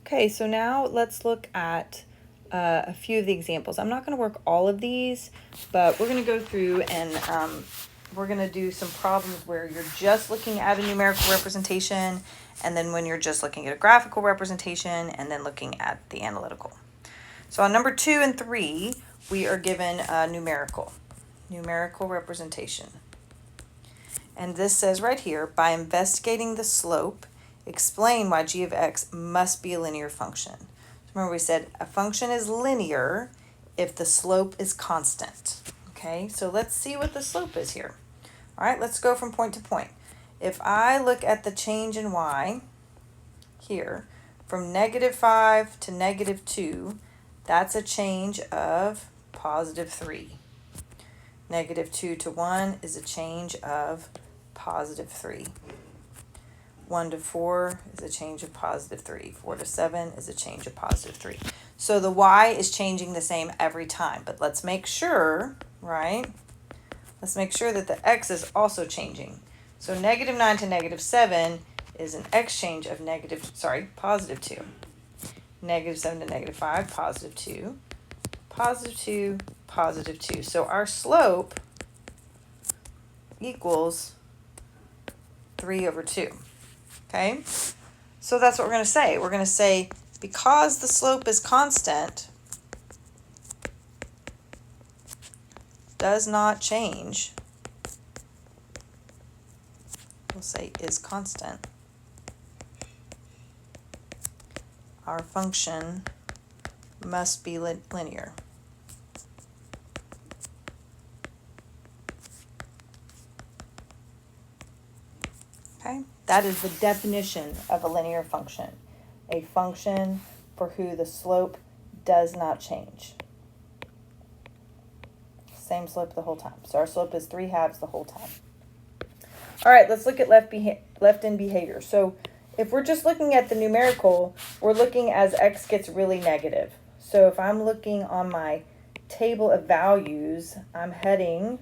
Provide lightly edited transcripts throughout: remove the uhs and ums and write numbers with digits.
Okay, so now let's look at a few of the examples. I'm not going to work all of these, but we're going to go through and we're going to do some problems where you're just looking at a numerical representation, and then when you're just looking at a graphical representation, and then looking at the analytical. So on number 2 and 3, we are given a numerical representation. And this says right here, by investigating the slope, explain why g of x must be a linear function. Remember we said a function is linear if the slope is constant. Okay, so let's see what the slope is here. All right, let's go from point to point. If I look at the change in y here, from -5 to -2, that's a change of +3. -2 to 1 is a change of +3. 1 to 4 is a change of +3. 4 to 7 is a change of +3. So the y is changing the same every time, but let's make sure, right? Let's make sure that the x is also changing. So -9 to -7 is an exchange of +2. -7 to -5, +2. +2, +2. So our slope equals 3/2. Okay? So that's what we're going to say. We're going to say because the slope is constant, does not change. We'll say is constant. Our function must be linear. Okay, that is the definition of a linear function. A function for who the slope does not change. Same slope the whole time. So our slope is 3/2 the whole time. All right, let's look at left-in behavior. So if we're just looking at the numerical, we're looking as x gets really negative. So if I'm looking on my table of values, I'm heading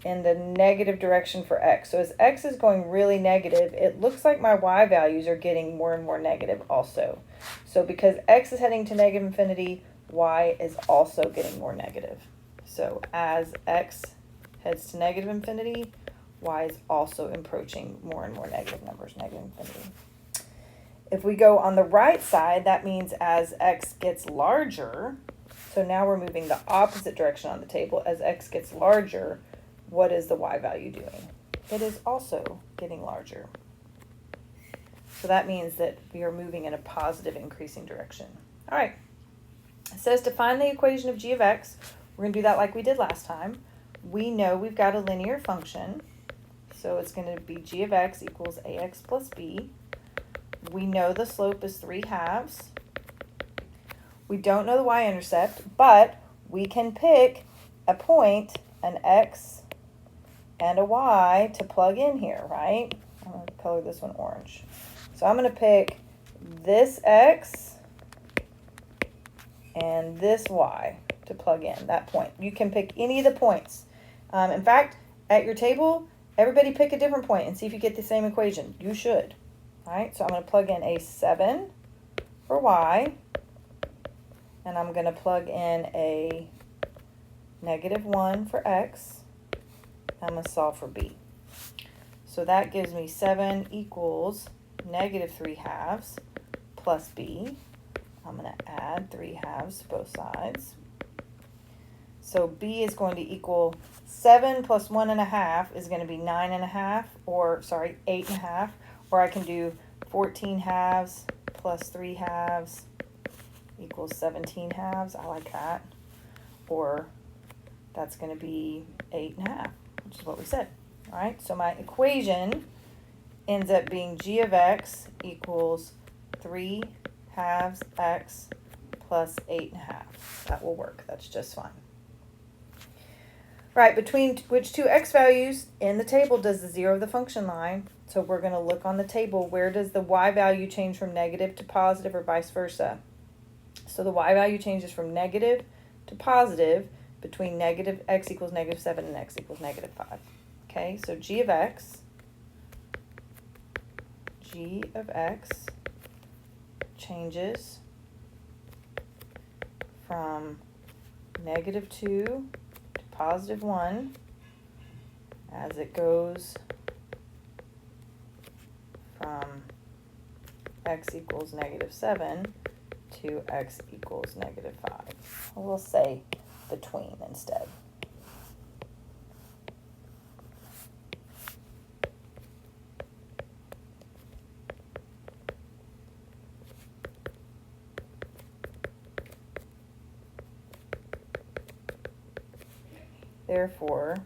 in the negative direction for x. So as x is going really negative, it looks like my y values are getting more and more negative also. So because x is heading to negative infinity, y is also getting more negative. So as x heads to negative infinity, y is also approaching more and more negative numbers, negative infinity. If we go on the right side, that means as x gets larger, so now we're moving the opposite direction on the table. As x gets larger, what is the y value doing? It is also getting larger. So that means that we are moving in a positive increasing direction. All right. It says to find the equation of g of x. We're going to do that like we did last time. We know we've got a linear function. So it's going to be g of x equals ax plus b. We know the slope is 3/2. We don't know the y-intercept, but we can pick a point, an x and a y to plug in here, right? I'm going to color this one orange. So I'm going to pick this x and this y to plug in, that point. You can pick any of the points. In fact, at your table, everybody pick a different point and see if you get the same equation. You should. All right, so I'm going to plug in a 7 for y, and I'm going to plug in a -1 for x. I'm going to solve for b. So that gives me 7 equals -3/2 plus b. I'm going to add 3/2 to both sides. So b is going to equal 7 plus 1.5 is going to be 9.5, or sorry, 8.5. Or I can do 14/2 plus 3/2 equals 17/2. I like that. Or that's going to be 8.5, which is what we said. All right, so my equation ends up being g of x equals 3/2 x plus 8.5. That will work. That's just fine. Right, between which two x values in the table does the 0 of the function lie? So we're going to look on the table. Where does the y value change from negative to positive or vice versa? So the y value changes from negative to positive between negative x equals -7 and x equals -5. Okay, so g of x changes from -2 to +1 as it goes from x equals -7 to x equals -5. We'll say between instead. Therefore,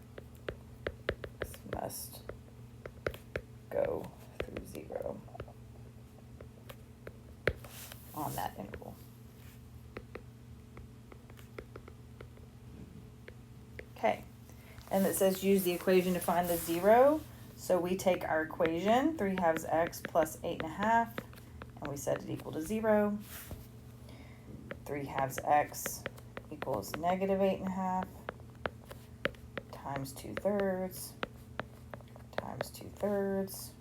this must go through 0 on that interval. Okay, and it says use the equation to find the 0. So we take our equation, 3/2 x plus 8.5, and we set it equal to 0. 3/2 x equals -8.5 times 2/3 times 2/3.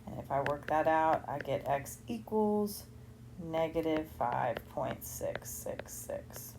And if I work that out, I get x equals -5.666.